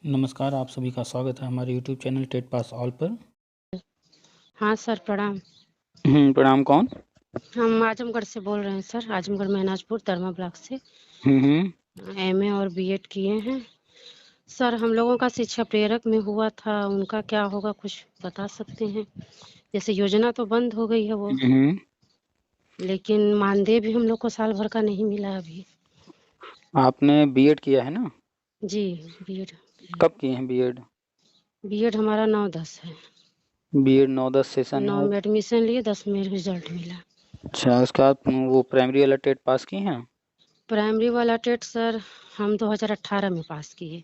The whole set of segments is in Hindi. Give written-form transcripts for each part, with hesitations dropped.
नमस्कार, आप सभी का स्वागत है हमारे YouTube channel TET pass all पर। हाँ सर, प्रणाम। प्रणाम। कौन? हम आजमगढ़ से बोल रहे हैं सर, आजमगढ़ महनाजपुर दरमा ब्लॉक से। एमए और बीएड किए हैं सर। हम लोगों का शिक्षा प्रेरक में हुआ था, उनका क्या होगा कुछ बता सकते हैं? जैसे योजना तो बंद हो गई है वो, लेकिन मानदेय भी हम लोग को साल भर का नहीं मिला अभी। आपने बीएड किया है ना? जी, बीएड। कब किए हैं बीएड? बीएड हमारा 9-10 है। बीएड 9-10 सेशन 9 है। में एडमिशन लिए, 10 में रिजल्ट मिला। अच्छा, उसके बाद वो प्राइमरी वाला टेट पास किए हैं? प्राइमरी वाला टेट सर हम 2018 में पास किए,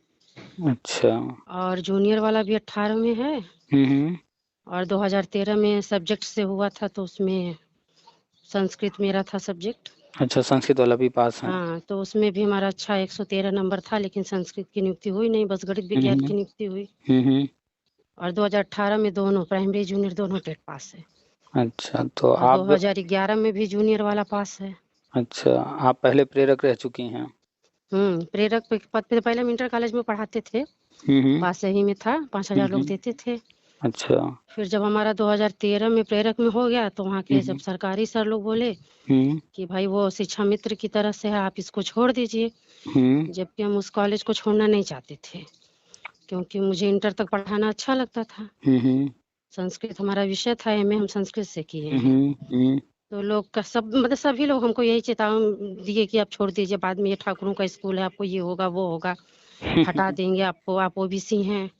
अच्छा। और जूनियर वाला भी 18 में है, हम्म। और 2013 में सब्जेक्ट से हुआ था, तो उसमें संस्कृत मेरा था सब्जेक्ट। अच्छा, संस्कृत वाला भी पास है। हाँ, तो उसमें भी हमारा अच्छा 113 नंबर था, लेकिन संस्कृत की नियुक्ति हुई नहीं, बस गणित विज्ञान हम्म की नियुक्ति हुई। हम्म। और 2018 में दोनों प्राइमरी जूनियर दोनों टेट पास है, अच्छा, तो और आप 2011 में भी जूनियर वाला पास है। अच्छा, आप पहले प्रेरक रह चुकी हैं। प्रेरक पद पे पहले हम इंटर कॉलेज में पढ़ाते थे, हम्म पास सही में था, 5,000 लोग हम्म। देते थे। अच्छा। फिर जब हमारा 2013 में प्रेरक में हो गया, तो वहाँ के जब हम्म सरकारी सर लोग बोले हम्म कि भाई वो शिक्षा मित्र की तरह से है, आप इसको छोड़ दीजिए। हम्म जबकि हम उस कॉलेज को छोड़ना नहीं चाहते थे, क्योंकि मुझे इंटर तक पढ़ाना अच्छा लगता था। हम्म संस्कृत हमारा विषय था, एमए हम संस्कृत से किए हैं। हम्म। तो लोग का सब मतलब सभी लोग हमको यही चेतावनी दिए कि आप छोड़ दीजिए, बाद में ये ठाकुरों का स्कूल है, आपको ये होगा वो होगा, हटा देंगे आपको, आप ओबीसी हैं।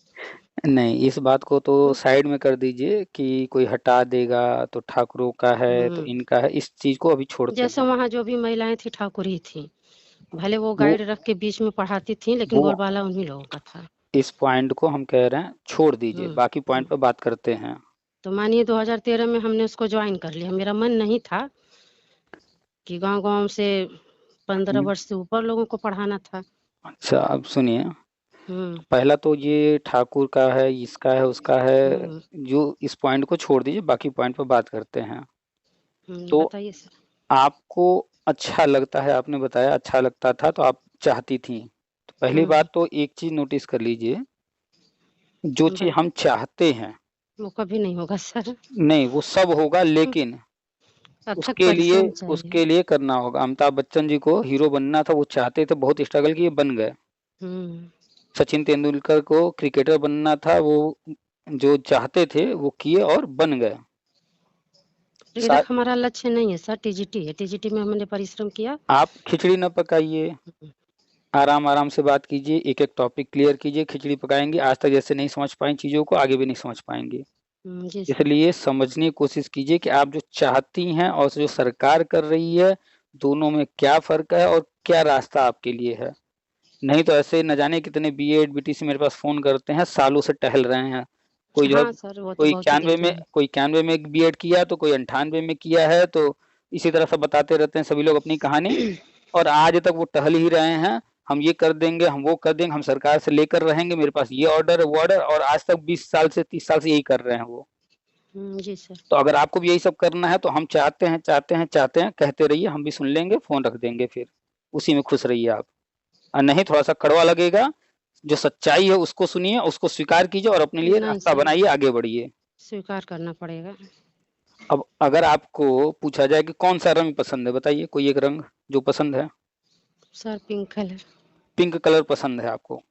नहीं, इस बात को तो हम्म, साइड में कर दीजिए कि कोई हटा देगा तो ठाकुरों का है तो हम्म। इनका है, इस चीज को अभी छोड़ते जैसे हैं। वहाँ जो भी महिलाएं थी ठाकुर ही थी, भले वो वो गाइड रख के बीच में पढ़ाती थी, लेकिन वो बोलबाला उन्हीं लोगों का था। इस पॉइंट को हम कह रहे हैं छोड़ दीजिए, हम्म बाकी पॉइंट हम्म। पर बात करते हैं। तो मानिए 2013 में हमने उसको ज्वाइन कर लिया, मेरा मन नहीं था कि गांव-गांव से 15 हम्म, वर्ष से ऊपर लोगों को पढ़ाना था। अच्छा, अब सुनिए। हुँ, पहला तो ये ठाकुर का है, इसका है, उसका है, हुँ, जो इस पॉइंट को छोड़ दीजिए, बाकी पॉइंट पर बात करते हैं। तो बताइए सर। आपको अच्छा लगता है, आपने बताया अच्छा लगता था तो आप चाहती थी। तो पहली हुँ, बात तो एक चीज नोटिस कर लीजिए, जो चीज बत हम चाहते हैं वो कभी नहीं होगा सर। नहीं वो सब होगा, हुँ, लेकिन अथक उसके लिए परिश्रम चाहिए। उसके लिए करना होगा। अमिताभ बच्चन जी को हीरो बनना था, वो चाहते थे, बहुत स्ट्रगल किए, बन गए। हुँ, सचिन तेंदुलकर को क्रिकेटर बनना था, वो जो चाहते थे वो किए और बन गए। प्रेरक सा- हमारा लक्ष्य नहीं है सर, टीजीटी है। टीजीटी में हमने परिश्रम किया। आप खिचड़ी न पकाइए, हुँ, आराम आराम से बात कीजिए, एक एक टॉपिक क्लियर कीजिए। खिचड़ी पकाएंगे, आज तक जैसे नहीं समझ पाए चीजों को, आगे भी नहीं समझ पाएंगे। जी सर। इसलिए समझने की कोशिश कीजिए कि आप जो चाहती हैं और जो सरकार कर रही है, दोनों में क्या फर्क है और क्या रास्ता आपके लिए है। नहीं तो ऐसे न जाने कितने बीएड बीटीसी मेरे पास फोन करते हैं, सालों से टहल रहे हैं। कोई जो है, हाँ सर, वो तो बहुत ही देखे हैं। कोई 91 में बीएड किया, तो कोई 98 में किया है, तो इसी तरह से बताते रहते हैं सभी लोग अपनी कहानी। और आज तक वो टहल ही रहे हैं। हम ये कर देंगे, हम वो कर देंगे, हम सरकार से लेकर रहेंगे, मेरे पास ये ऑर्डर है वो ऑर्डर, और आज तक 20 साल से 30 साल से यही कर रहे हैं वो। जी सर। तो अगर आपको भी यही सब करना है तो हम चाहते हैं चाहते हैं चाहते हैं, कहते रहिए, हम भी सुन लेंगे, फोन रख देंगे, फिर उसी में खुश रहिए आप। और नहीं, थोड़ा सा कड़वा लगेगा, जो सच्चाई है उसको सुनिए, उसको स्वीकार कीजिए और अपने लिए नहीं रास्ता सर, बनाइए, आगे बढ़िए। स्वीकार करना पड़ेगा। अब अगर आपको पूछा जाए कि कौन सा रंग पसंद है, बताइए कोई एक रंग जो पसंद है। Sir pink colour. Pink colour पसंद है आपको।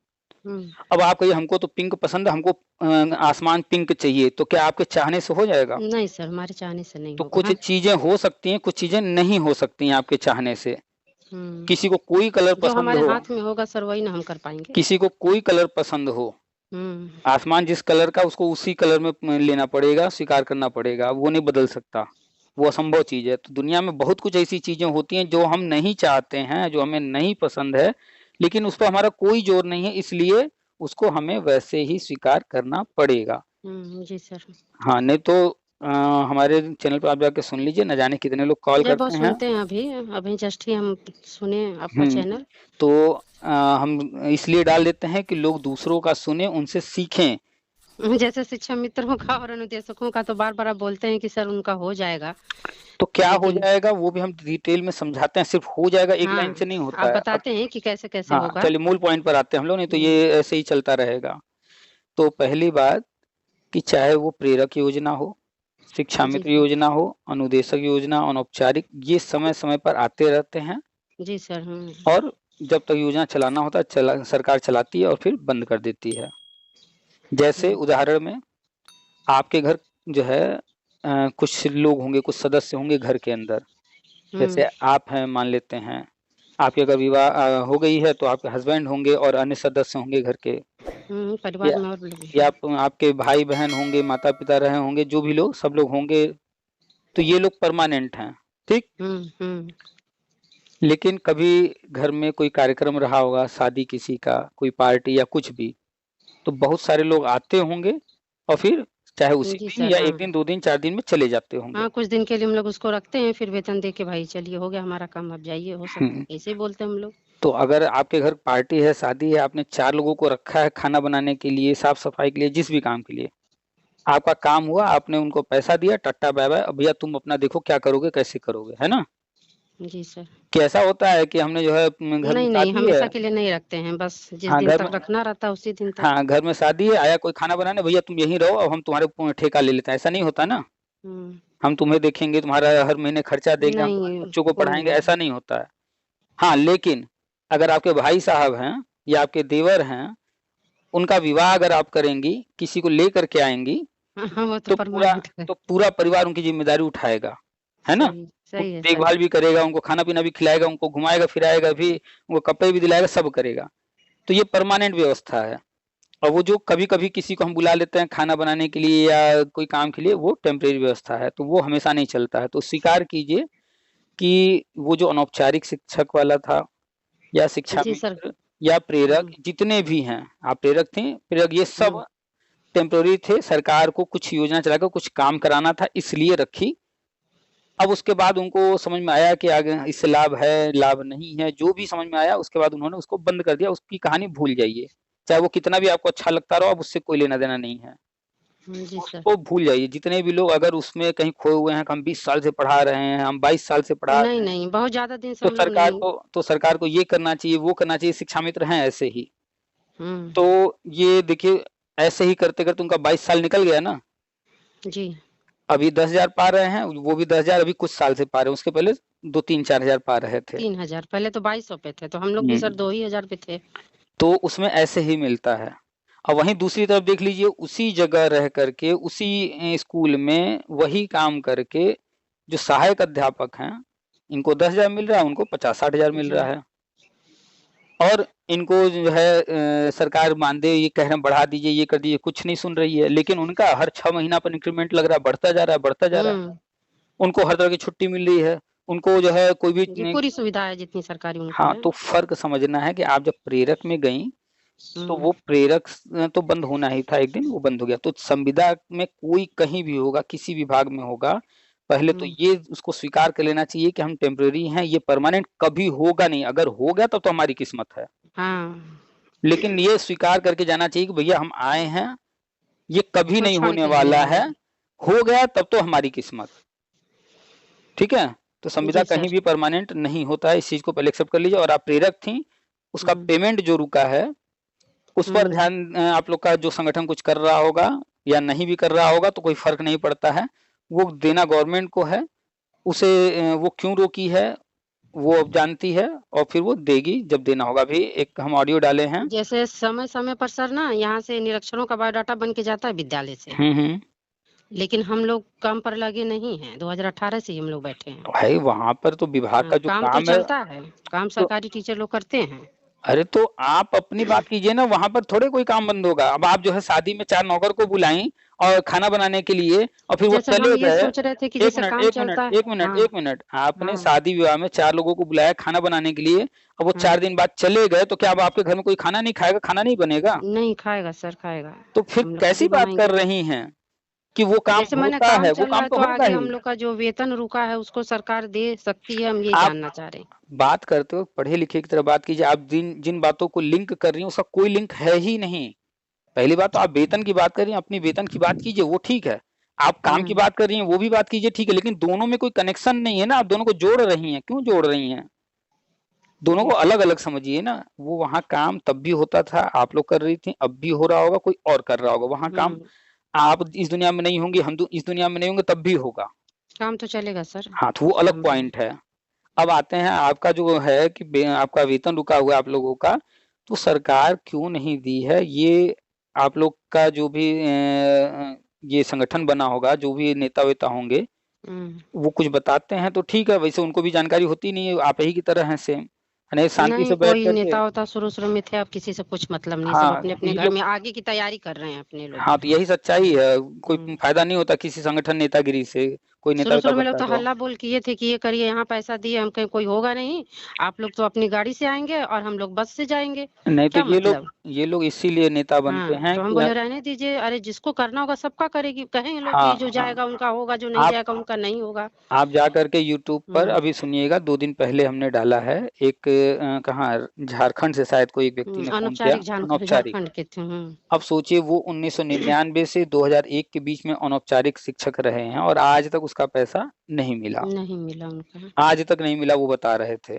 हुँ, अब आप कहिए हमको तो पिंक पसंद है, हमको आसमान पिंक चाहिए, तो क्या आपके चाहने से हो जाएगा? नहीं सर, हमारे चाहने से नहीं तो कुछ होगा। चीजें हो सकती हैं, कुछ चीजें नहीं हो सकती हैं आपके चाहने से। हुँ, किसी को कोई कलर जो पसंद हमारे हो, हाथ में होगा सर, वही ना हम कर पाएँगे। किसी को कोई कलर पसंद हो, हुँ, आसमान जिस कलर का उसको उसी कलर में लेना पड़ेगा, स्वीकार करना पड़ेगा, वो नहीं बदल सकता। वो असंभव चीज है। तो दुनिया में बहुत कुछ ऐसी चीजें होती हैं जो हम नहीं चाहते हैं, जो हमें नहीं पसंद है, लेकिन उस पर हमारा कोई जोर नहीं है, इसलिए उसको हमें वैसे ही स्वीकार करना पड़ेगा। जी सर। हाँ, नहीं तो हमारे चैनल पर आप जाके सुन लीजिए, न जाने कितने लोग कॉल नहीं, बहुत करते हैं। सुनते हैं अभी, अभी जस्ट ही हम सुने आपका हुँ, चैनल। तो हम इसलिए डाल देते हैं कि लोग दूसरों का सुने, उनसे सीखें, जैसे शिक्षा मित्रों का और अनुदेशकों का तो बार-बार आप बोलते हैं कि सर उनका हो जाएगा, तो क्या हो लेकिन जाएगा वो भी हम डिटेल में समझाते हैं, सिर्फ हो जाएगा एक लाइन से हाँ, नहीं आप होता है। अब बताते हैं कि कैसे-कैसे हाँ, होगा? चलिए मूल पॉइंट पर आते हैं हम लोग, नहीं तो हुँ, ये ऐसे ही चलता रहेगा। तो पहली बात कि चाहे वो प्रेरक योजना हो, शिक्षा जी मित्र सर। योजना हो, अनुदेशक योजना, अनौपचारिक, ये समय-समय पर आते रहते हैं जी सर, हुँ। और जब तक योजना चलाना होता है सरकार चलाती है और फिर बंद कर देती है। जैसे हुँ, उदाहरण में आपके घर जो है कुछ लोग होंगे, कुछ सदस्य होंगे घर के अंदर, हुँ, जैसे आप हैं मान लेते हैं, आपके अगर विवाह हो गई है तो आपके हस्बैंड होंगे और अन्य सदस्य होंगे घर के, परिवार या में और लोग या हैं। आपके भाई-बहन होंगे, माता-पिता रहे होंगे, जो भी लोग सब लोग होंगे, तो ये लोग परमानेंट हैं, ठीक? हुँ, हुँ। लेकिन कभी घर में कोई कार्यक्रम रहा होगा, शादी किसी का, कोई पार्टी या कुछ भी, तो बहुत सारे लोग आते होंगे और फिर चाहे उसी जी दिन सर, या 1 हाँ। दिन, 2 दिन, 4 दिन में चले जाते होंगे। हाँ, कुछ दिन के लिए हम लोग उसको रखते हैं, फिर वेतन दे के भाई चलिए हो गया हमारा काम, अब जाइए, हो सकता हुँ, है, ऐसे ही बोलते हैं हम लोग। तो अगर आपके घर पार्टी है, शादी है, आपने 4 लोगों को रखा है खाना बनाने के लिए, साफ-सफाई के लिए, जिस भी काम के लिए, आपका काम हुआ, आपने उनको पैसा दिया, टाटा बाय-बाय, अब भैया तुम अपना देखो क्या करोगे, कैसे करोगे, है ना? जी सर। कि ऐसा होता है कि हमने जो है घर में नहीं, नहीं, शादी है, हमेशा के लिए नहीं रखते हैं, बस जिस हाँ, दिन तक रखना रहता है उसी दिन तक। हाँ, घर में शादी है, आया कोई खाना बनाने, भैया तुम यहीं रहो, अब हम तुम्हारे ठेका ले लेते हैं, ऐसा नहीं होता ना। हुँ, हम तुम्हें देखेंगे, तुम्हारा हर महीने खर्चा देंगे, हम तुम्हारे नहीं, बच्चों को कोई पढ़ाएँगे, नहीं। ऐसा नहीं होता है। हाँ, लेकिन अगर आपके भाई साहब हैं या आपके देवर हैं, उनका विवाह अगर आप करेंगी, किसी को लेकर के आएँगी, हाँ, हाँ, वो तो तो परमानेंट है। पूरा परिवार उनकी ज़िम्मेदारी उठाएगा, है ना? सही, सही उनकी है सर। देखभाल भी करेगा, उनको खाना-पीना भी खिलाएगा, उनको घुमाएगा-फिराएगा भी, उनको कपड़े भी दिलाएगा, सब करेगा। तो ये परमानेंट व्यवस्था है। और वो जो कभी-कभी किसी को हम बुला लेते हैं खाना बनाने के लिए या कोई काम के लिए, वो टेम्परेरी व्यवस्था है, तो वो हमेशा नहीं चलता है। तो स्वीकार कीजिए कि वो जो अनौपचारिक शिक्षक वाला था या शिक्षा जी सर। मित्र या प्रेरक, हुँ, जितने भी हैं, आप प्रेरक थे, प्रेरक, ये हुँ, सब टेम्परेरी थे, सरकार को कुछ योजना चलाकर कुछ काम कराना था इसलिए रखी। अब उसके बाद उनको समझ में आया कि आगे इससे लाभ है, लाभ नहीं है, जो भी समझ में आया उसके बाद उन्होंने उसको बंद कर दिया, उसकी कहानी भूल जाइए। चाहे वो कितना भी आपको अच्छा लगता रहो, अब उससे कोई लेना-देना नहीं है। जी सर। उसको भूल जाइए, जितने भी लोग अगर उसमें कहीं खोए हुए हैं कि हम 20 साल से पढ़ा रहे हैं, हम 22 साल से पढ़ा नहीं, रहे हैं, नहीं, बहुत ज़्यादा दिन से हम लोग नहीं। तो सरकार को ये करना चाहिए, वो करना चाहिए, शिक्षा मित्र हैं ऐसे ही। हुँ, तो ये देखिए, ऐसे ही करते-करते उनका 22 साल निकल गया ना, जी, अभी 10,000 पा रहे हैं, वो भी 10,000 अभी कुछ साल से पा रहे हैं, उसके पहले 2, 3, 4,000 पा रहे थे। 3000 पहले तो 2200 पे थे, तो हम लोग भी हुँ, सर 2 ही हज़ार पे थे। तो उसमें ऐसे ही मिलता है। और वहीं दूसरी तरफ देख लीजिए, उसी जगह रह कर के, उसी स्कूल में वही काम करके जो सहायक अध्यापक हैं, इनको 10,000 मिल रहा है, उनको 50-60,000 मिल जी, रहा है। और इनको जो है सरकार मानदेय ये कह रहे हैं बढ़ा दीजिए, ये कर दीजिए, कुछ नहीं सुन रही है। लेकिन उनका हर 6 महीना पर इंक्रीमेंट लग रहा है, बढ़ता जा रहा है, बढ़ता जा रहा है। हुँ, उनको हर तरह की छुट्टी मिल रही है। उनको जो है कोई भी जी, पूरी सुविधा है जितनी सरकारी उनको हाँ, है। तो फ़र्क समझना है कि आप जब प्रेरक में गईं, तो हुँ, वो प्रेरक तो बंद होना ही था, एक दिन वो बंद हो गया। तो संविदा में कोई कहीं भी होगा, किसी विभाग में होगा, पहले तो हुँ, ये उसको स्वीकार कर लेना चाहिए कि हम टेम्परेरी हैं, ये परमानेंट कभी होगा नहीं। अगर हो गया तब तो हमारी किस्मत है। हाँ, लेकिन ये स्वीकार करके जाना चाहिए कि भैया हम आए हैं, ये कभी इसको नहीं क्षण होने के लिए वाला है, हैं। हो गया तब तो हमारी किस्मत, ठीक है? तो संविदा जी कहीं सर। भी परमानेंट नहीं होता है, इस चीज़ को पहले एक्सेप्ट कर लीजिए। और आप प्रेरक थीं, उसका हुँ, पेमेंट जो रुका है, उस पर हुँ, ध्यान आप लोग का जो संगठन कुछ कर रहा होगा या नहीं भी कर रहा होगा तो कोई फ़र्क नहीं पड़ता है। वो देना गवर्नमेंट को है, उसे वो क्यों रोकी है, वो अब जानती है और फिर वो देगी जब देना होगा। अभी एक हम ऑडियो डाले हैं। जैसे समय-समय पर सर ना यहाँ से निरीक्षरों का बायोडाटा बन के जाता है विद्यालय से, हुँ, हुँ। लेकिन हम लोग काम पर लगे नहीं हैं, 2018 से ही हम लोग बैठे हैं। तो भाई वहाँ पर तो विभाग हाँ, का जो काम तो काम है, चलता है, काम तो सरकारी टीचर लोग करते हैं। अरे तो आप अपनी बात कीजिए ना, वहाँ पर थोड़े कोई काम बंद होगा। अब आप जो है शादी में 4 नौकर को बुलाईं और खाना बनाने के लिए और फिर वो जैसे हम चले ये गए। सोच रहे थे कि 1 जैसे मिनट, काम 1 मिनट, चलता है 1 मिनट, हाँ, 1 मिनट। आपने हाँ, शादी-विवाह में 4 लोगों को बुलाया खाना बनाने के लिए, अब वो 4 हाँ। दिन बाद चले गए, तो क्या अब आपके घर में कोई खाना नहीं खाएगा, खाना नहीं बनेगा? नहीं खाएगा सर, खाएगा। तो फिर हम लोग खुद कैसी ही बात कर बनाएँगे। रही हैं कि वो काम जैसे मैंने होता काम है, वो चल रहा काम है तो तो होगा आगे हम ही। लोग का जो वेतन रुका है उसको सरकार दे सकती है, हम ये आप जानना चाह रहे हैं। बात करते हो पढ़े-लिखे की तरह बात कीजिए। आप जिन जिन बातों को लिंक कर रही हैं, उसका कोई लिंक है ही नहीं। पहली बात तो आप वेतन की बात कर रही हैं, अपनी वेतन की बात कीजिए, वो ठीक है। आप काम की बात कर रही हैं, वो भी बात कीजिए, ठीक है, लेकिन दोनों में कोई कनेक्शन नहीं है ना, आप दोनों को जोड़ रही हैं, क्यों जोड़ रही हैं? दोनों को अलग अलग समझिए ना। वो वहाँ काम तब भी होता था, आप लोग कर रही थी, अब भी हो रहा होगा, कोई और कर रहा होगा वहाँ काम। आप इस दुनिया में नहीं होंगे, हम इस दुनिया में नहीं होंगे, तब भी होगा काम तो चलेगा सर। हाँ, तो वो अलग पॉइंट है। अब आते हैं आपका जो है कि आपका वेतन रुका हुआ है आप लोगों का, तो सरकार क्यों नहीं दी है ये? आप लोग का जो भी ये संगठन बना होगा, जो भी नेता वेता होंगे, वो कुछ बताते हैं तो ठीक है, वैसे उनको भी जानकारी होती नहीं है, आप ही की तरह हैं सेम, शांति नहीं, से बैठ कोई करके। नेता होता शुरू में थे, अब किसी से कुछ मतलब नहीं, सब हाँ, अपने-अपने ये घर लोग में आगे की तैयारी कर रहे हैं अपने लोग। हाँ, तो यही सच्चाई है, कोई फायदा नहीं होता किसी संगठन नेतागिरी से, कोई नेता वेता शुरू में लोग बनता तो है तो। हल्ला बोल किए थे कि ये करिए, यहाँ पैसा दिए, हम कहीं कोई होगा नहीं, आप लोग तो अपनी गाड़ी से आएँगे और हम लोग बस से जाएँगे, नहीं तो क्या मतलब? ये लोग इसीलिए नेता बनते हाँ, हैं तो हम कि बोले रहने दीजिए, अरे जिसको करना होगा सबका करेगी, कहेंगे लोग कि हाँ, जो हाँ, जाएगा उनका होगा, जो नहीं आप जाएगा उनका नहीं होगा। आप जा करके यूट्यूब पर हुँ, अभी सुनिएगा, 2 दिन पहले हमने डाला है एक कहाँ झारखंड से शायद कोई एक व्यक्ति ने फ़ोन किया, अनौपचारिक अनौपचारिक। झारखंड के थे। अब सोचिए वो 1999 से 2001 के बीच में अनौपचारिक शिक्षक रहे हैं और आज तक उसका पैसा नहीं मिला। नहीं मिला उनका। आज तक नहीं मिला, वो बता रहे थे।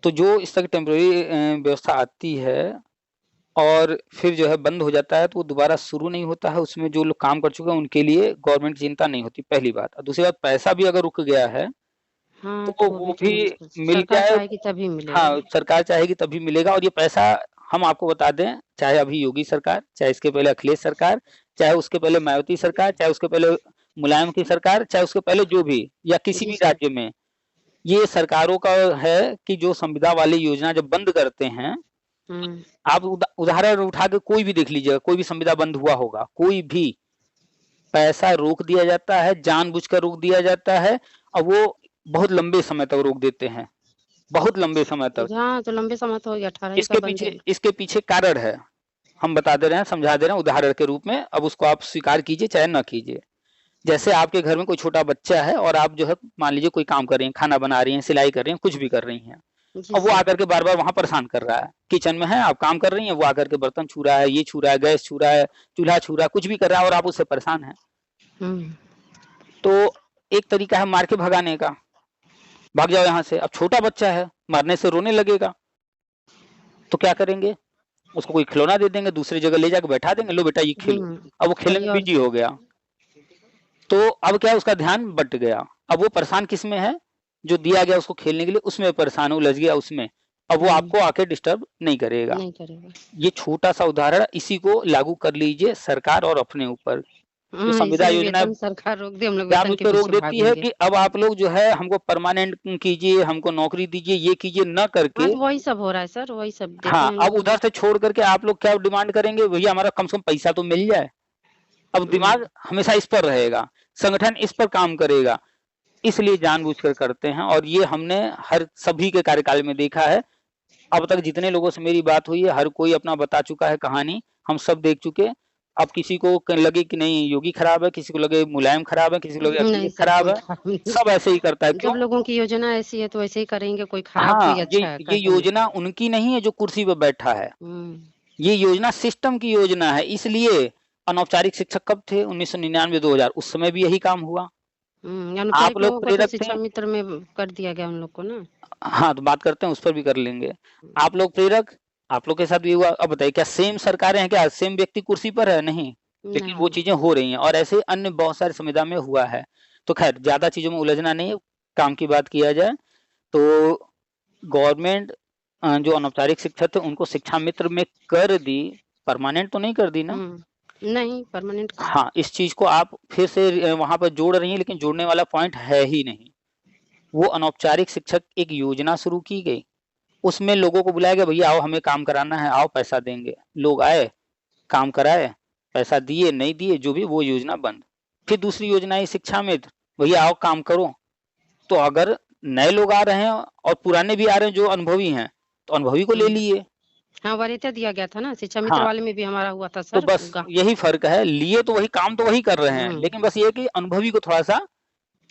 तो जो इस तरह की टेम्परेरी व्यवस्था आती है और फिर जो है बंद हो जाता है, तो वो दोबारा शुरू नहीं होता है, उसमें जो लोग काम कर चुके हैं उनके लिए गवर्नमेंट की चिंता नहीं होती, पहली बात। और दूसरी बात, पैसा भी अगर रुक गया है, हाँ, तो तो वो भी वो तो भी मिल सरकार जाए। चाहेगी तभी मिलेगा। हाँ, सरकार चाहेगी तभी मिलेगा और ये पैसा हम आपको बता दें, चाहे अभी योगी सरकार, चाहे इसके पहले अखिलेश सरकार, चाहे उसके पहले मायावती सरकार, चाहे उसके पहले मुलायम की सरकार, चाहे उसके पहले जो भी या किसी जी भी सर। राज्य में, ये सरकारों का है कि जो संविदा वाली योजना जब बंद करते हैं, आप उदाहरण उठा के कोई भी देख लीजिएगा, कोई भी संविदा बंद हुआ होगा, कोई भी पैसा रोक दिया जाता है, जानबूझकर रोक दिया जाता है और वो बहुत लंबे समय तक रोक देते हैं, बहुत लंबे समय तक। हाँ, तो लंबे समय तो हो गया, 18 ही का बंद है। इसके पीछे कारण है, हम बता दे रहे हैं, समझा दे रहे हैं उदाहरण के रूप में, अब उसको आप स्वीकार कीजिए चाहे ना कीजिए। जैसे आपके घर में कोई छोटा बच्चा है और आप जो है मान लीजिए कोई काम कर रही हैं, खाना बना रही हैं, सिलाई कर रही हैं, कुछ भी कर रही हैं, जी अब वो सर। आकर के बार-बार वहाँ परेशान कर रहा है। किचन में है, आप काम कर रही हैं, वो आकर के बर्तन छू रहा है, ये छू रहा है, गैस छू रहा है, चूल्हा छू रहा है, कुछ भी कर रहा है और आप उससे परेशान हैं। तो एक तरीका है मार के भगाने का, भाग जाओ यहाँ से। अब छोटा बच्चा है, मारने से रोने लगेगा, तो क्या करेंगे? उसको कोई खिलौना दे देंगे, दूसरी जगह ले जाके बैठा देंगे, लो बेटा ये खेलो। अब वो खेलने कहीं में और बिजी हो गया, तो अब क्या है, उसका ध्यान बट गया। अब वो परेशान किस में है? जो दिया गया उसको खेलने के लिए, उसमें परेशान है, उलझ गया उसमें। अब वो आपको आके डिस्टर्ब नहीं करेगा। नहीं करेगा। ये छोटा-सा उदाहरण, इसी को लागू कर लीजिए सरकार और अपने ऊपर। जो संविदा इसीलिए योजना वेतन सरकार रोक दे, हम लोग वेतन के जानबूझकर रोक पीछे देती है भागेंगे। कि अब आप लोग जो है हमको परमानेंट कीजिए, हमको नौकरी दीजिए, ये कीजिए, ना हाँ, करके तो वही सब हो रहा है सर, वही सब देख हाँ, रहे हैं अब न्यूज़ में। उधर से छोड़ करके आप लोग क्या डिमांड करेंगे? भैया हमारा कम से कम पैसा तो मिल जाए। अब दिमाग हमेशा इस पर रहेगा, संगठन इस पर काम करेगा, इसलिए जानबूझकर करते हैं और ये हमने हर सभी के कार्यकाल में देखा है। अब तक जितने लोगों से मेरी बात हुई है, हर कोई अपना बता चुका है कहानी, हम सब देख चुके। अब किसी को लगे कि नहीं योगी खराब है, किसी को लगे मुलायम खराब है, किसी को लगे नहीं अखिलेश सर, खराब कोई है, खराब नहीं। सब ऐसे ही करता है। जब क्यों? लोगों की योजना ऐसी है तो ऐसे ही करेंगे, कोई खराब हाँ, कोई ये अच्छा है, ये कैसे नहीं? योजना उनकी नहीं है जो कुर्सी पे बैठा है, ये योजना सिस्टम की योजना है। इसलिए अनौपचारिक शिक्षक कब थे? 1999-2000, उस समय भी यही काम हुआ। आप अनौपचारिक लोग लोगों को तो प्रेरक थे। शिक्षा मित्र में कर दिया गया उन लोग को ना। हाँ, तो बात करते हैं, उस पर भी कर लेंगे। आप लोग प्रेरक, आप लोग के साथ भी हुआ। अब बताइए क्या सेम सरकारें हैं क्या? सेम व्यक्ति कुर्सी पर है? नहीं। लेकिन वो नहीं। चीज़ें हो रही हैं और ऐसे अन्य बहुत सारी संविधा में हुआ है। तो ख़ैर ज़्यादा चीज़ों में उलझना नहीं है, काम की बात किया जाए तो गवर्नमेंट जो अनौपचारिक शिक्षक थे उनको शिक्षा मित्र में कर दी, परमानेंट तो नहीं कर दी ना? नहीं, परमानेंट कहाँ? हाँ, इस चीज़ को आप फिर से वहाँ पर जोड़ रही हैं, लेकिन जोड़ने वाला पॉइंट है ही नहीं। वो अनौपचारिक शिक्षक एक योजना शुरू की गई, उसमें लोगों को बुलाया गया, भैया आओ हमें काम कराना है, आओ पैसा देंगे। लोग आए, काम कराए, पैसा दिए, नहीं दिए, जो भी, वो योजना बंद। फिर दूसरी योजना आई शिक्षा मित्र, भैया आओ काम करो। तो अगर नए लोग आ रहे हैं और पुराने भी आ रहे हैं जो अनुभवी हैं, तो अनुभवी को ले लिए। हाँ, वरीयता दिया गया था ना, शिक्षा मित्र हाँ, वाले में भी हमारा हुआ था तो सर। बस यही फ़र्क है, लिए तो वही काम तो वही कर रहे हैं, लेकिन बस ये है कि अनुभवी को थोड़ा-सा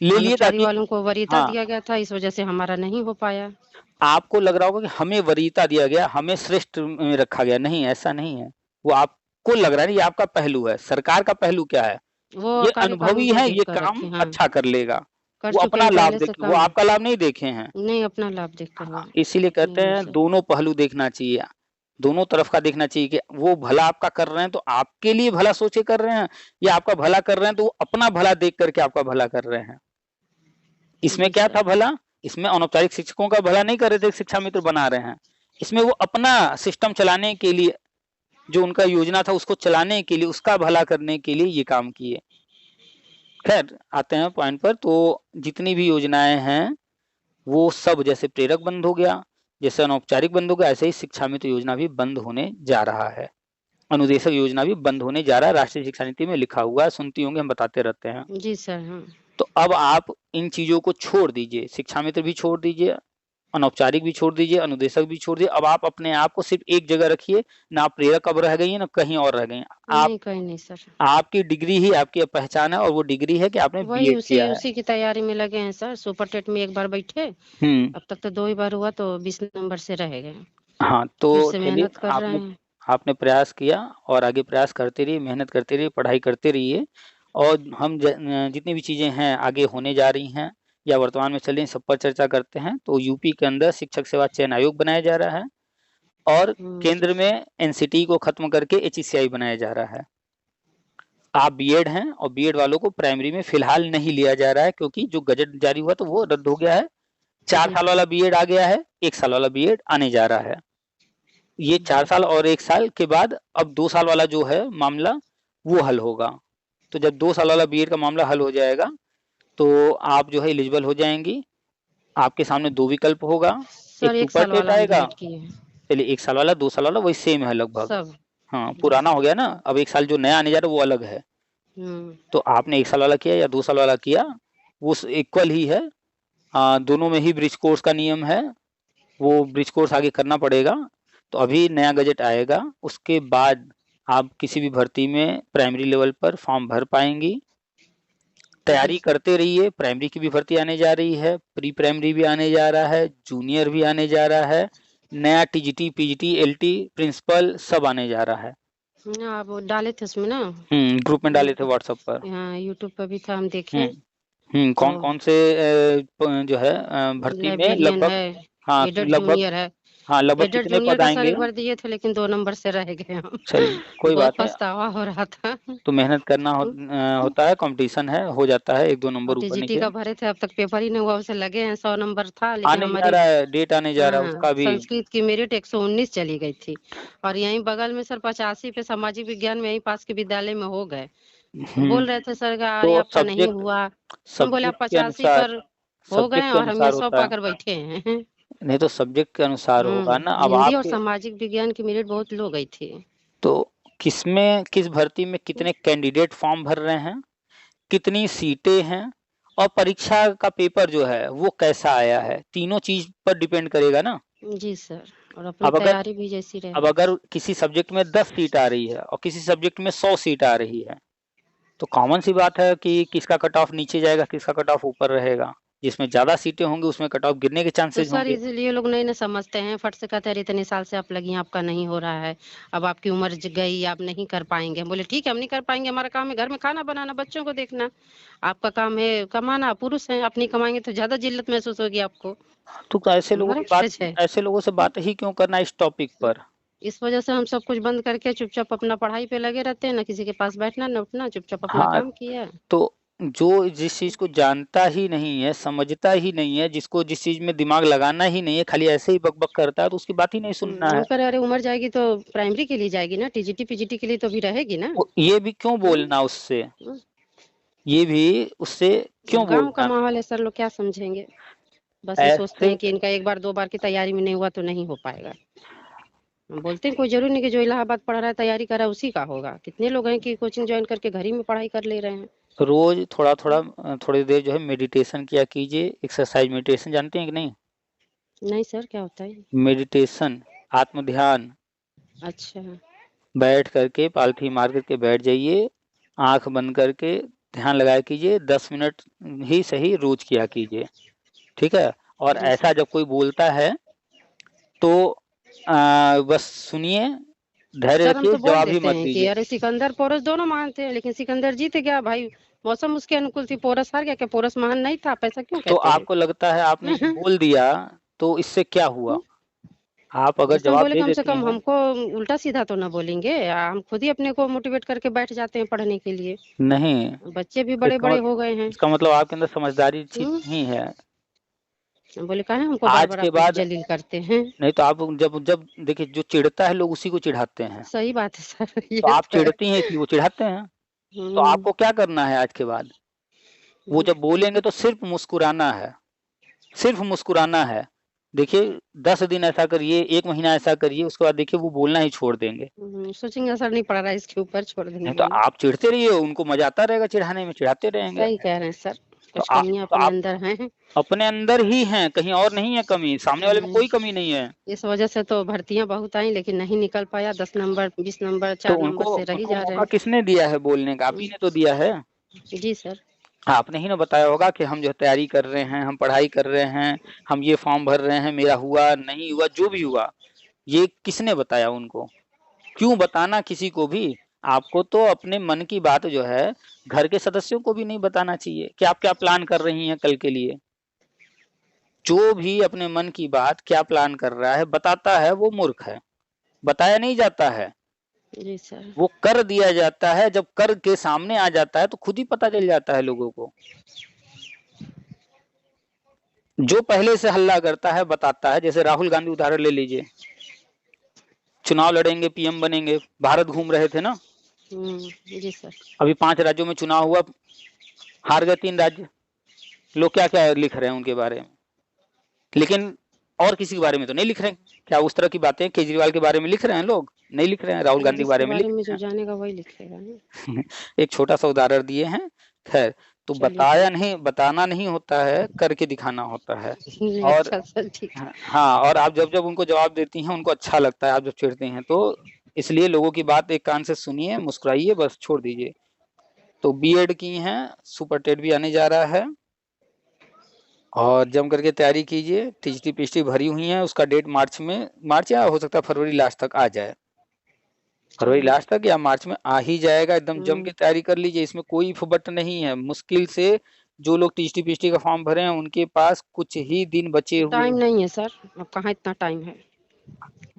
ले लिए अनौपचारिक ताकि वालों को वरीयता हाँ, दिया गया था, इस वजह से हमारा नहीं हो पाया। आपको लग रहा होगा कि हमें वरीयता दिया गया, हमें श्रेष्ठ में रखा गया, नहीं ऐसा नहीं है। वो आप आपको लग रहा है ये आपका पहलू है, सरकार का पहलू क्या है, वो ये काले कानून अनुभवी को है, देख ये कर काम रखे, हाँ, अच्छा कर लेगा, कर वो चुके अपना हैं लाभ पहले से देख, वो काम, आपका लाभ नहीं देखे हैं। नहीं अपना लाभ देखकर वो इसीलिए कहते नहीं हैं सर। दोनों पहलू देखना चाहिए, दोनों तरफ का देखना चाहिए कि वो भला आपका कर रहे हैं तो आपके लिए भला सोच के कर रहे हैं, या आपका भला कर रहे हैं तो वो अपना भला देख करके आपका भला कर रहे हैं। इसमें जी क्या था सर। भला, इसमें अनौपचारिक शिक्षकों का भला नहीं कर रहे थे, शिक्षा मित्र बना रहे हैं, इसमें वो अपना सिस्टम चलाने के लिए, जो उनका योजना था उसको चलाने के लिए, उसका भला करने के लिए ये काम किए। खैर आते हैं पॉइंट पर, तो जितनी भी योजनाएं हैं वो सब, जैसे प्रेरक बंद हो गया, जैसे अनौपचारिक बंद हो गया, ऐसे ही शिक्षा मित्र योजना भी बंद होने जा रहा है, अनुदेशक योजना भी बंद होने जा रहा है, राष्ट्रीय शिक्षा नीति में लिखा हुआ है, सुनती होंगे, हम बताते रहते हैं। जी सर, हाँ। तो अब आप इन चीजों को छोड़ दीजिए, शिक्षा मित्र भी छोड़ दीजिए, अनौपचारिक भी छोड़ दीजिए, अनुदेशक भी छोड़ दीजिए, अब आप अपने आप को सिर्फ एक जगह रखिए, ना आप प्रेरक अब रह गई है ना कहीं और रह गई हैं। आप, नहीं कहीं नहीं सर। आपकी डिग्री ही आपकी पहचान है, और वो डिग्री है कि आपने वही बीएड किया है। उसी की तैयारी में लगे हैं सर, सुपर टेट में एक बार बैठे, अब तक तो 2 ही बार हुआ, तो 20 नंबर से रह गए, हाँ, फिर तो से चलिए, मेहनत कर रहे आपने हैं। आपने प्रयास किया और आगे प्रयास करते रहिए, मेहनत करते रहिए, पढ़ाई करते रहिए, और हम जितनी भी चीज़ें हैं आगे होने जा रही हैं या वर्तमान में चल रही हैं, सब पर चर्चा करते हैं। तो यूपी के अंदर शिक्षक सेवा चयन आयोग बनाया जा रहा है, और केंद्र में एनसीटी को खत्म करके एचईसीआई बनाया जा रहा है। आप बीएड हैं, और बीएड वालों को प्राइमरी में फिलहाल नहीं लिया जा रहा है, क्योंकि जो गजट जारी हुआ तो वो रद्द हो गया है। 4 साल वाला बीएड आ गया है, 1 साल वाला बीएड आने जा रहा है। ये 4 साल और 1 साल के बाद अब 2 साल वाला जो है मामला वो हल होगा। तो जब 2 साल वाला बीएड का मामला हल हो जाएगा तो आप जो है एलिजिबल हो जाएंगी। आपके सामने 2 विकल्प होगा, एक सर 1 सुपर साल टेट वाला हम आएगा, बीएड किए हैं चलिए 1 साल वाला, 2 साल वाला वही सेम है लगभग। सब। हाँ, पुराना हो गया ना, अब 1 साल जो नया आने जा रहा है वो अलग है। तो आपने 1 साल वाला किया या 2 साल वाला किया, वो इक्वल ही है। दोनों में ही ब्रिज कोर्स का नियम है, वो ब्रिज कोर्स आगे करना पड़ेगा। तो अभी नया गजट आएगा, उसके बाद आप किसी भी भर्ती में प्राइमरी लेवल पर फॉर्म भर पाएंगी। तैयारी करते रहिए, प्राइमरी की भी भर्ती आने जा रही है, प्री प्राइमरी भी आने जा रहा है, जूनियर भी आने जा रहा है, नया टीजीटी, पीजीटी, एलटी, प्रिंसिपल सब आने जा रहा है। आप वो डाले थे उसमें ना, ग्रुप में डाले थे व्हाट्सएप पर। हाँ यूट्यूब पर भी था, हम देखे। कौन कौन से जो है भर्ती में लाइब्रेरियन लगभग, है, हाँ एडेड लगभग, जूनियर है। हाँ लगभग एडेड कितने जूनियर पद का सर आएंगे। एक बार दिए थे, लेकिन 2 नंबर से रह गए हम। चलिए कोई बहुत बात नहीं, पछतावा हो रहा था। तो मेहनत करना होता है, कंपटीशन है, हो जाता है 1-2 और नंबर ऊपर टीजीटी नीचे। का भरे थे, अब तक पेपर ही नहीं हुआ, उसे लगे हैं 100 नंबर था, लेकिन आने जा हमारी रहा है, डेट आने जा रहा है उसका भी। संस्कृत की मेरिट 119 चली गई थी, और यहीं बगल में सर 85 पे सामाजिक विज्ञान में यहीं पास के विद्यालय में हो गए। तो बोल रहे थे सर का, तो अरे अब आपका नहीं हुआ। हम बोले आप 85 पर हो गए सब्जेक्ट के और हम ये अनुसार 100 होता है, पाकर बैठे हैं। नहीं तो सब्जेक्ट के अनुसार होगा ना। अब हिंदी और आपके, सामाजिक विज्ञान की मेरिट बहुत लो गई थी। तो किसमें, किस भर्ती में कितने कैंडिडेट फॉर्म भर रहे हैं, कितनी सीटें हैं, और परीक्षा का पेपर जो है वो कैसा आया है, तीनों चीज पर डिपेंड करेगा ना। जी सर, और अपनी अब अगर तैयारी भी जैसी अब रहे। अगर किसी सब्जेक्ट में 10 सीट आ रही है और किसी सब्जेक्ट में 100 सीट आ रही है, तो कॉमन सी बात है कि किसका कट ऑफ नीचे जाएगा, किसका कट ऑफ ऊपर रहेगा। जिसमें ज्यादा सीटें होंगी उसमें कट ऑफ गिरने के तो चांसेस सर होंगे। इसलिए लोग नहीं ना समझते हैं, फट से कहते हैं, अरे इतने साल से आप लगी हैं, आपका नहीं हो रहा है, अब आपकी उम्र गई, आप नहीं कर पाएंगे। हम बोले ठीक है, हम नहीं कर पाएंगे, हमारा काम है घर में खाना बनाना, बच्चों को देखना। आपका काम है कमाना, पुरुष हैं, आप नहीं कमाएंगे तो ज्यादा जिल्लत महसूस होगी आपको। तो ऐसे लोगों हमारा की बात, फर्ज है। ऐसे लोगों से बात ही क्यों करना इस टॉपिक पर। इस वजह से हम सब कुछ बंद करके चुपचाप अपना पढ़ाई पे लगे रहते हैं, ना किसी के पास बैठना न उठना, चुपचाप अपना हाँ, काम किया। तो जो जिस चीज को जानता ही नहीं है, समझता ही नहीं है, जिसको जिस चीज में दिमाग लगाना ही नहीं है, खाली ऐसे ही बकबक करता है, तो उसकी बात ही नहीं सुनना है। हम कह रहे अरे उम्र जाएगी तो प्राइमरी के लिए जाएगी ना, टीजीटी पीजीटी के लिए तो भी रहेगी ना। ये भी क्यों हम्म, बोलना उससे, हम्म। ये भी उससे क्यों गांव का बोलना। माहौल है सर, लोग क्या समझेंगे। बस ये सोचते ऐसे हैं कि इनका एक बार 2 बार की तैयारी में नहीं हुआ तो नहीं हो पाएगा। हम बोलते हैं कोई जरूरी नहीं कि जो इलाहाबाद पढ़ रहा है, तैयारी कर रहा है, उसी का होगा। कितने लोग हैं कि कोचिंग ज्वाइन करके घर ही में पढ़ाई कर ले रहे हैं। रोज थोड़ा थोड़ा, थोड़ी देर जो है मेडिटेशन किया कीजिए, एक्सरसाइज, मेडिटेशन जानते हैं कि नहीं। नहीं सर, क्या होता है? मेडिटेशन, आत्म ध्यान, अच्छा। बैठ करके पालथी मार करके बैठ जाइए, आंख बंद करके ध्यान लगाया कीजिए, 10 मिनट ही सही रोज किया कीजिए, ठीक है। और जी ऐसा सर। जब कोई बोलता है तो बस सुनिए, धैर्य सर हम रखिए, तो बोल जवाब ही देते मत हैं कि दीजिए। अरे सिकंदर पोरस दोनों मानते हैं, लेकिन सिकंदर जीत गया भाई, मौसम उसके अनुकूल थी, पोरस हार गया, क्या पोरस महान नहीं था? आप ऐसा क्यों तो कहते हैं? आपको लगता है आपने ये बोल दिया तो इससे क्या हुआ? आप अगर ऐसा जवाब बोले दे कम से देती कम हैं। हमको उल्टा सीधा तो ना बोलेंगे, हम खुद ही अपने को मोटिवेट करके बैठ जाते हैं पढ़ने के लिए। नहीं, बच्चे भी तो बड़े बड़े हो गए हैं। इसका मतलब आपके अंदर समझदारी ठीक हम्म नहीं है। बोले कहा है हमको बार आज बार के आप लोग बाद जलील करते हैं। नहीं तो आप जब जब देखिए, जो चिढ़ता है लोग उसी को चिढ़ाते हैं। सही बात है सर तो ये आप तो है। चिढ़ती हैं इसलिए वो चिढ़ाते हैं। तो हम्म आपको क्या करना है आज के बाद? वो जब बोलेंगे तो सिर्फ मुस्कुराना है, सिर्फ मुस्कुराना है। देखिए 10 दिन ऐसा करिए, 1 महीना ऐसा करिए, उसके बाद देखिए वो बोलना ही छोड़ देंगे। सोचेंगे असर नहीं पड़ रहा है इसके ऊपर, छोड़ नहीं देंगे तो बोलना। आप चिढ़ते रहिए, उनको मज़ा आता रहेगा चिढ़ाने में, चिढ़ाते रहेंगे। सही कह रहे हैं सर, तो कुछ कमियां तो अपने आप अंदर हैं। अपने अंदर ही हैं, कहीं और नहीं है कमी, सामने वाले में हम्म, कोई कमी नहीं है। इस वजह से तो भर्तियां बहुत आई, लेकिन नहीं निकल पाया, 10 नंबर 20 नंबर तो 4 नंबर उनको से रही उनको जा रहे मौका हैं। किसने दिया है बोलने का? आप ही ने तो दिया है। जी सर। आपने ही ना बताया होगा कि हम जो है तैयारी कर रहे हैं, हम पढ़ाई कर रहे हैं, हम ये फॉर्म भर रहे हैं, मेरा हुआ, नहीं हुआ, जो भी हुआ, ये किसने बताया उनको? क्यों बताना किसी को भी? आपको तो अपने मन की बात जो है घर के सदस्यों को भी नहीं बताना चाहिए कि आप क्या प्लान कर रही हैं कल के लिए। जो भी अपने मन की बात क्या प्लान कर रहा है बताता है वो मूर्ख है, बताया नहीं जाता है, जी सर। वो कर दिया जाता है। जब कर के सामने आ जाता है तो खुद ही पता चल जाता है लोगों को। जो पहले से हल्ला करता है बताता है, जैसे राहुल गांधी उदाहरण ले लीजिए, चुनाव लड़ेंगे, पीएम बनेंगे, भारत घूम रहे थे ना। जी सर। अभी 5 राज्यों में चुनाव हुआ, हार गए 3 राज्य। लोग क्या क्या लिख रहे हैं उनके बारे में, लेकिन और किसी के बारे में तो नहीं लिख रहे हैं। क्या उस तरह की बातें केजरीवाल के बारे में लिख रहे हैं लोग? नहीं लिख रहे हैं। राहुल गांधी के जिसके बारे में लिख बारे में रहे जो हैं। जानेगा वही लिखेगा ना। एक छोटा सा उदाहरण दिए हैं। खैर, तो चलिए बताया ठीक नहीं, बताना नहीं होता है, करके दिखाना होता है। है। और अच्छा सर ठीक है। हाँ, और आप जब जब उनको जवाब देती हैं उनको अच्छा लगता है, आप जब चिढ़ती हैं तो। इसलिए लोगों की बात एक कान से सुनिए, मुस्कुराइए, बस छोड़ दीजिए। तो बीएड की हैं, सुपर टेट भी आने जा रहा है, और जम करके तैयारी कीजिए। टीजीटी पीजीटी भरी हुई है, उसका डेट मार्च या हो सकता है फरवरी लास्ट तक आ जाए। फरवरी चलिए। लास्ट तक या मार्च में आ ही जाएगा। एकदम जम के हम्म तैयारी कर लीजिए, इसमें कोई फुबट नहीं है। मुश्किल से जो लोग टीजीटी पीजीटी का फॉर्म भरे हैं उनके पास कुछ ही दिन बचे हुए टाइम हैं। नहीं है सर, अब कहाँ इतना टाइम है,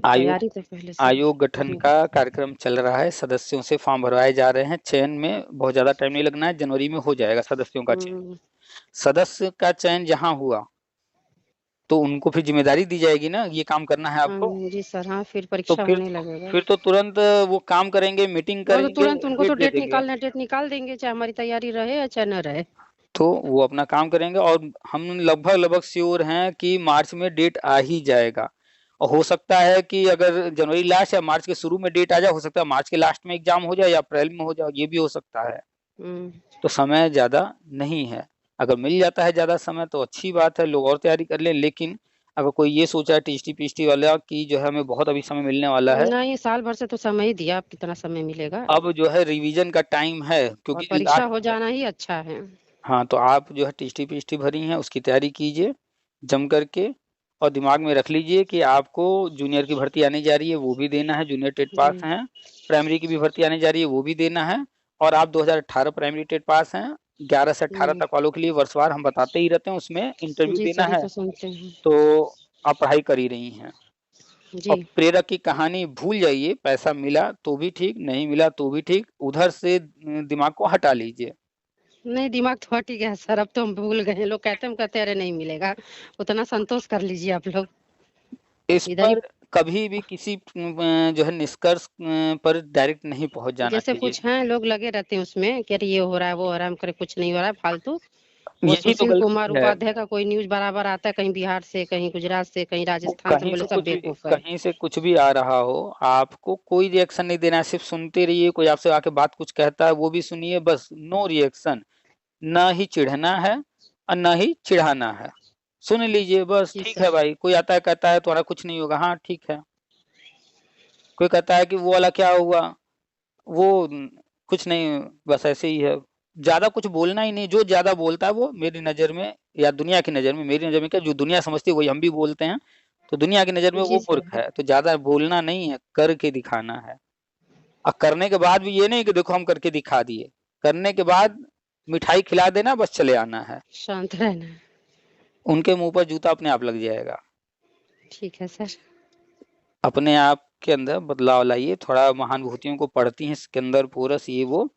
आयोग तैयारी तो पहले से आयोग गठन करनी का है। कार्यक्रम चल रहा है, सदस्यों से फॉर्म भरवाए जा रहे हैं। चयन में बहुत ज्यादा टाइम नहीं लगना है, जनवरी में हो जाएगा सदस्यों का चयन। हम्म सदस्य का चयन जहां हुआ तो उनको फिर जिम्मेदारी दी जाएगी ना, ये काम करना है आपको। जी सर, हाँ फिर तो परीक्षा फिर होने लगेगा। फिर तो तुरंत वो काम करेंगे, मीटिंग वो तो करेंगे, तुरंत उनको तो डेट दे देंगे। डेट निकाल देंगे, चाहे हमारी तैयारी रहे या चाहे न रहे। तो वो अपना काम करेंगे, और हम लगभग लगभग श्योर हैं कि मार्च में डेट आ ही जाएगा। और हो सकता है कि अगर जनवरी लास्ट या मार्च के शुरू में डेट आ जाए, हो सकता है मार्च के लास्ट में एग्जाम हो जाए या अप्रैल में हो जाए, ये भी हो सकता है। हम्म तो समय ज्यादा नहीं है। अगर मिल जाता है ज्यादा समय तो अच्छी बात है, लोग और तैयारी कर लें। लेकिन अगर कोई ये सोचा है टीजीटी पीजीटी वाला कि जो है हमें बहुत अभी समय मिलने वाला है, नहीं, साल भर से तो समय ही दिया, अब कितना समय मिलेगा? अब जो है रिवीजन का टाइम है, और क्योंकि परीक्षा लास्ट हो है। जाना ही अच्छा है। हाँ, तो आप जो है टीजीटी पीजीटी भरी हैं उसकी तैयारी कीजिए जम करके। और दिमाग में रख लीजिए कि आपको जूनियर की भर्ती आने जा रही है, वो भी देना है। जूनियर टेट पास जी हैं। प्राइमरी की भी भर्ती आने जा रही है, वो भी देना है। और आप 2018 प्राइमरी टेट पास हैं, 11 से 18 हम्म, तक वालों के लिए वर्षवार हम बताते ही रहते हैं, उसमें इंटरव्यू जी देना सर ये है। तो सुनते हैं। तो आप पढ़ाई कर ही रही हैं। और जी प्रेरक की कहानी भूल जाइए, पैसा मिला तो भी ठीक, नहीं मिला तो भी ठीक, उधर से दिमाग को हटा लीजिए। नहीं, दिमाग तो हट ही गया सर, अब तो हम भूल गए हैं। लोग कहते हम कहते अरे नहीं मिलेगा, उतना संतोष कर लीजिए आप लोग। इस इधर ही पर कभी भी किसी जो है निष्कर्ष पर डायरेक्ट नहीं पहुंच जाना जैसे चाहिए। कुछ हैं लोग लगे रहते हैं उसमें कि अरे ये हो रहा है वो हो रहा है, हम करे कुछ नहीं हो रहा है फालतू। वो यही तो सुशील कुमार गलती है। उपाध्याय का कोई न्यूज बराबर आता है, कहीं बिहार से, कहीं गुजरात से, कहीं वो राजस्थान से, बोले सब बेवकूफ है। कहीं से कुछ भी आ रहा हो, आपको कोई रिएक्शन नहीं देना है, सिर्फ सुनते रहिए। कोई आपसे आके बात कुछ कहता है वो भी सुनिए, बस नो रिएक्शन। ना ही चिढ़ना है और ना ही चिढ़ाना है। सुन लीजिए बस, जी ठीक है सर। भाई। कोई आता है कहता है तुम्हारा कुछ नहीं होगा, हाँ ठीक है। कोई कहता है कि वो वाला क्या हुआ, वो कुछ नहीं, बस ऐसे ही है। ज्यादा कुछ बोलना ही नहीं। जो ज्यादा बोलता है वो मेरी नजर में, या दुनिया की नजर में, मेरी नजर में क्या, जो दुनिया समझती है वही हम भी बोलते हैं, तो दुनिया की नजर में जी वो सर। मूर्ख है। तो ज्यादा बोलना नहीं है, करके दिखाना है। और करने के बाद भी ये नहीं कि देखो हम करके दिखा दिए, करने के बाद मिठाई खिला देना, बस चले आना है, शांत रहना है। उनके मुंह पर जूता अपने आप लग जाएगा। ठीक है सर। अपने आप के अंदर बदलाव लाइए, थोड़ा महानुभूतियों को पढ़ती हैं, इसके अंदर पूरा ये वो,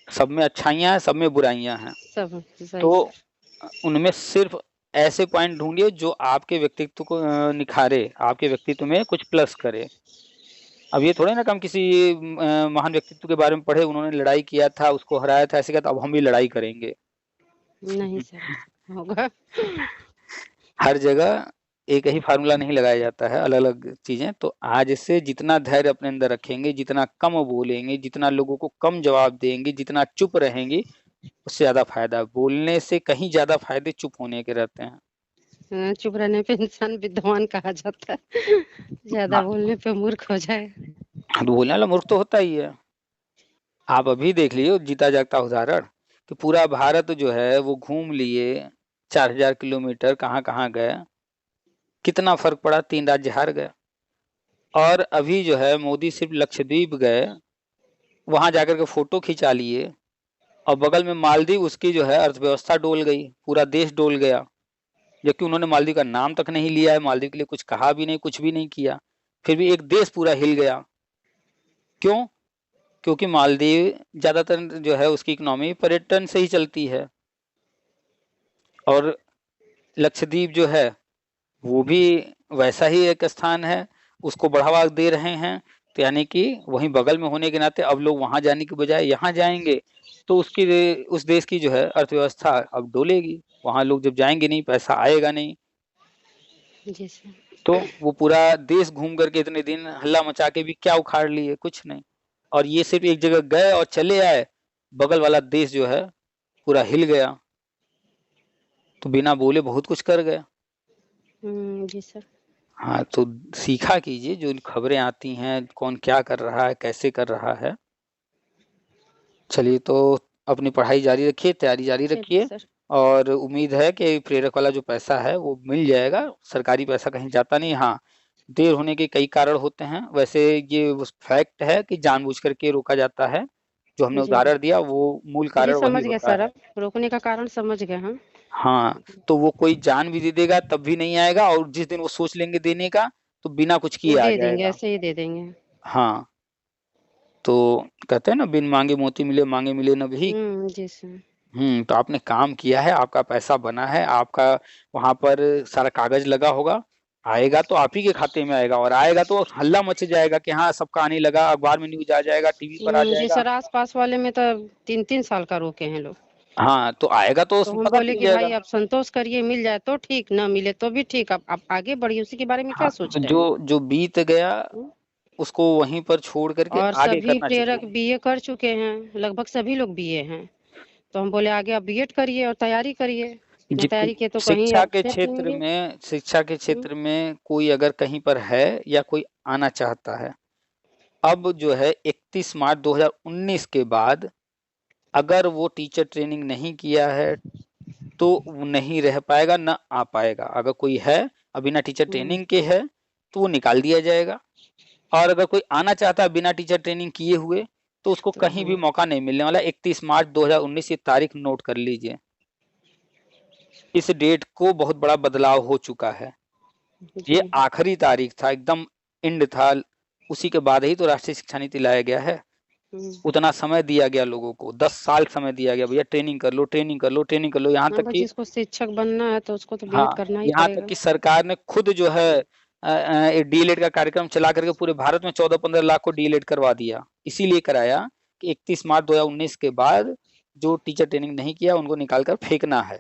सब में अच्छाइयाँ हैं, सब में बुराइयाँ हैं, सब सही तो सर। उनमें सिर्फ ऐसे पॉइंट ढूंढिए जो आपके व्यक्तित्व को निखारे, आपके व्यक्तित्व में कुछ प्लस करे। अब ये थोड़े ना कि हम किसी महान व्यक्तित्व के बारे में पढ़े, उन्होंने लड़ाई किया था, उसको हराया था, ऐसे किया, तो अब हम भी लड़ाई करेंगे। नहीं सर होगा। हर जगह एक ही फार्मूला नहीं लगाया जाता है, अलग अलग चीजें। तो आज से जितना धैर्य अपने अंदर रखेंगे, जितना कम बोलेंगे, जितना लोगों को कम जवाब देंगे, जितना चुप रहेंगे, उससे ज्यादा फायदा। बोलने से कहीं ज्यादा फायदे चुप होने के रहते हैं। चुप रहने पे इंसान विद्वान कहा जाता है, ज्यादा बोलने पे मूर्ख हो जाए। तो बोलने वाला मूर्ख तो होता ही है। आप अभी देख लीजिए जीता जागता उदाहरण कि पूरा भारत जो है वो घूम लिए, 4000 किलोमीटर कहाँ कहाँ गए, कितना फर्क पड़ा, 3 राज्य हार गए। और अभी जो है मोदी सिर्फ लक्षद्वीप गए, वहां जाकर के फोटो खिंचा लिए, और बगल में मालदीव, उसकी जो है अर्थव्यवस्था डोल गई, पूरा देश डोल गया, जबकि उन्होंने मालदीव का नाम तक नहीं लिया है, मालदीव के लिए कुछ कहा भी नहीं, कुछ भी नहीं किया, फिर भी एक देश पूरा हिल गया। क्यों? क्योंकि मालदीव ज्यादातर जो है उसकी इकोनॉमी पर्यटन से ही चलती है, और लक्षद्वीप जो है वो भी वैसा ही एक स्थान है, उसको बढ़ावा दे रहे हैं। तो यानी कि वहीं बगल में होने के नाते अब लोग वहां जाने के बजाय यहाँ जाएंगे, तो उसकी उस देश की जो है अर्थव्यवस्था अब डोलेगी। वहां लोग जब जाएंगे नहीं, पैसा आएगा नहीं, जी सर। तो वो पूरा देश घूम करके इतने दिन हल्ला मचा के भी क्या उखाड़ लिए, कुछ नहीं। और ये सिर्फ एक जगह गए और चले आए, बगल वाला देश जो है पूरा हिल गया, तो बिना बोले बहुत कुछ कर गए। जी सर। हाँ, तो सीखा कीजिए, जो खबरें आती हैं कौन क्या कर रहा है, कैसे कर रहा है। चलिए, तो अपनी पढ़ाई जारी रखिए, तैयारी जारी चलिए रखिए, सर। और उम्मीद है कि प्रेरक वाला जो पैसा है वो मिल जाएगा। सरकारी पैसा कहीं जाता नहीं। हाँ, देर होने के कई कारण होते हैं, वैसे ये फैक्ट है कि जानबूझ करके रोका जाता है। जो हमने जी उदाहरण दिया वो मूल जी कारण वही समझ गया होता सर, है। अब रोकने का कारण समझ गए हम। हाँ, तो वो कोई जान भी दे देगा तब भी नहीं आएगा, और जिस दिन वो सोच लेंगे देने का, तो बिना कुछ किए आ दे देंगे, जाएगा। ऐसे ही दे देंगे। हाँ, तो कहते हैं ना, बिन मांगे मोती मिले, मांगे मिले न भीख। जी सर। तो आपने काम किया है, आपका पैसा बना है, आपका वहां पर सारा कागज लगा होगा, आएगा तो आप ही के खाते में आएगा, और आएगा तो हल्ला मच जाएगा कि हाँ सबका आने लगा, अखबार में न्यूज आ जाएगा, टीवी पर आ जी जाएगा। सर, आस पास वाले में तो 3-3 साल का रोके हैं लोग। हाँ, तो आएगा तो तो उसमें हम पता बोले चल कि जाएगा। भाई आप संतोष करिए, मिल जाए तो ठीक, ना मिले तो भी ठीक, आप आगे बढ़िए, उसी के बारे में क्या हाँ, सोच तो रहे हैं। जो जो बीत गया हम्म, उसको वहीं पर छोड़ करके और आगे सभी करना प्रेरक चाहिए। बीए कर चुके हैं, लगभग सभी लोग बीए हैं। तो हम बोले आगे आप बीएड करिए और तैयारी करिए, बिना जबकि तैयारी किए तो कहीं आप सेट नहीं होंगे। शिक्षा के हम्म, क्षेत्र में कोई अगर कहीं पर है या कोई आना चाहता है, अब जो है 31 मार्च 2019 के बाद अगर वो टीचर ट्रेनिंग नहीं किया है तो वो नहीं रह पाएगा, ना आ पाएगा। अगर कोई है और बिना टीचर हम्म, ट्रेनिंग के है तो वो निकाल दिया जाएगा, और अगर कोई आना चाहता है बिना टीचर ट्रेनिंग किए हुए, तो उसको तो कहीं भी मौका नहीं मिलने वाला। 31 मार्च 2019 ये तारीख नोट कर लीजिए। इस डेट को बहुत बड़ा बदलाव हो चुका है। ये जी। आखिरी तारीख था, एकदम एंड था, उसी के बाद ही तो राष्ट्रीय शिक्षा नीति लाया गया है। हम्म, उतना समय दिया गया लोगों को, 10 साल समय दिया गया, भैया ट्रेनिंग कर लो, ट्रेनिंग कर लो, ट्रेनिंग कर लो, यहाँ हाँ तक भाई, कि जिसको शिक्षक बनना है तो उसको तो बीएड हाँ, करना ही यहाँ तक पड़ेगा। कि सरकार ने खुद जो है डीएलएड का कार्यक्रम चला करके पूरे भारत में 14-15 लाख को डीएलएड करवा दिया। इसीलिए कराया कि 31 मार्च 2019 के बाद जो टीचर ट्रेनिंग नहीं किया उनको निकाल कर फेंकना है।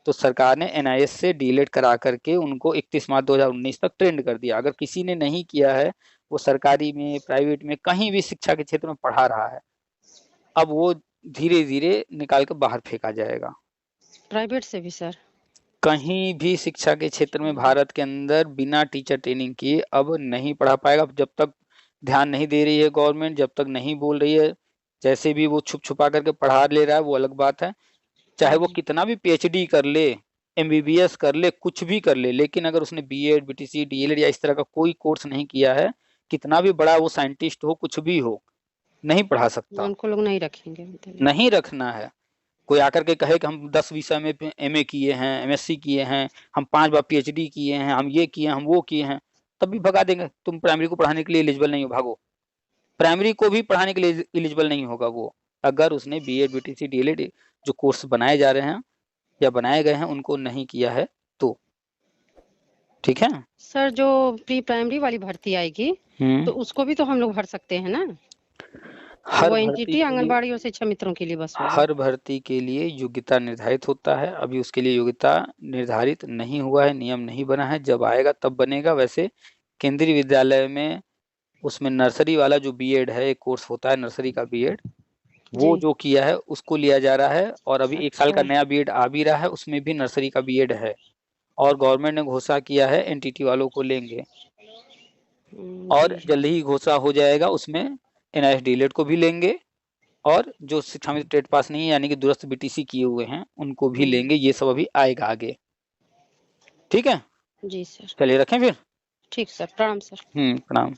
तो सरकार ने एनआईएस से डीएलएड करा करके उनको 31 मार्च 2019 तक ट्रेंड कर दिया। अगर किसी ने नहीं किया है, वो सरकारी में, प्राइवेट में, कहीं भी शिक्षा के क्षेत्र में पढ़ा रहा है, अब वो धीरे धीरे निकाल कर बाहर फेंका जाएगा। प्राइवेट से भी सर। कहीं भी शिक्षा के क्षेत्र में भारत के अंदर बिना टीचर ट्रेनिंग किए अब नहीं पढ़ा पाएगा। जब तक ध्यान नहीं दे रही है गवर्नमेंट, जब तक नहीं बोल रही है, जैसे भी वो छुप छुपा करके पढ़ा ले रहा है वो अलग बात है। चाहे वो कितना भी पीएचडी कर ले, एमबीबीएस कर ले, कुछ भी कर ले, लेकिन अगर उसने बीएड, बीटीसी, डीएलएड या इस तरह का कोई कोर्स नहीं किया है, कितना भी बड़ा वो साइंटिस्ट हो, कुछ भी हो, नहीं पढ़ा सकता, उनको लोग नहीं रखेंगे मतलब। नहीं रखना है। कोई आकर के कहे कि हम 10 विषय में एमए किए हैं, एमएससी किए हैं, हम 5 बार पीएचडी किए हैं, हम ये किए हैं, हम वो किए हैं, तब भी भगा देंगे, तुम प्राइमरी को पढ़ाने के लिए एलिजिबल नहीं हो, भागो। प्राइमरी को भी पढ़ाने के लिए एलिजिबल नहीं होगा वो, अगर उसने बीएड बीटीसी डीएलएड जो कोर्स बनाए जा रहे हैं या बनाए गए हैं उनको नहीं किया है तो। ठीक है सर, जो प्री प्राइमरी वाली भर्ती आएगी तो उसको भी तो हम लोग भर सकते हैं ना? हर वो भर्ती एनटीटी के लिए, आंगनबाड़ी और शिक्षा मित्रों के लिए बस होगा। हर भर्ती के लिए योग्यता निर्धारित होता है, अभी उसके लिए योग्यता निर्धारित नहीं हुआ है, नियम नहीं बना है, जब आएगा तब बनेगा। वैसे केंद्रीय विद्यालय में उसमें नर्सरी वाला जो बीएड है, एक कोर्स होता है नर्सरी का बीएड, वो जी। जो किया है उसको लिया जा रहा है, और अभी 1 साल का अच्छा। नया बीएड आ भी रहा है, उसमें भी नर्सरी का बीएड है, और गवर्नमेंट ने घोषणा किया है एनटीटी वालों को लेंगे, और जी। जल्द ही घोषणा हो जाएगा उसमें एनआईएस डीएलएड को भी लेंगे, और जो शिक्षा में टेट पास नहीं है यानी कि दूरस्थ बीटीसी किए हुए हैं उनको भी लेंगे। ये सब अभी आएगा आगे। ठीक है, जी सर। चलिए रखें फिर। ठीक सर, प्रणाम सर। प्रणाम।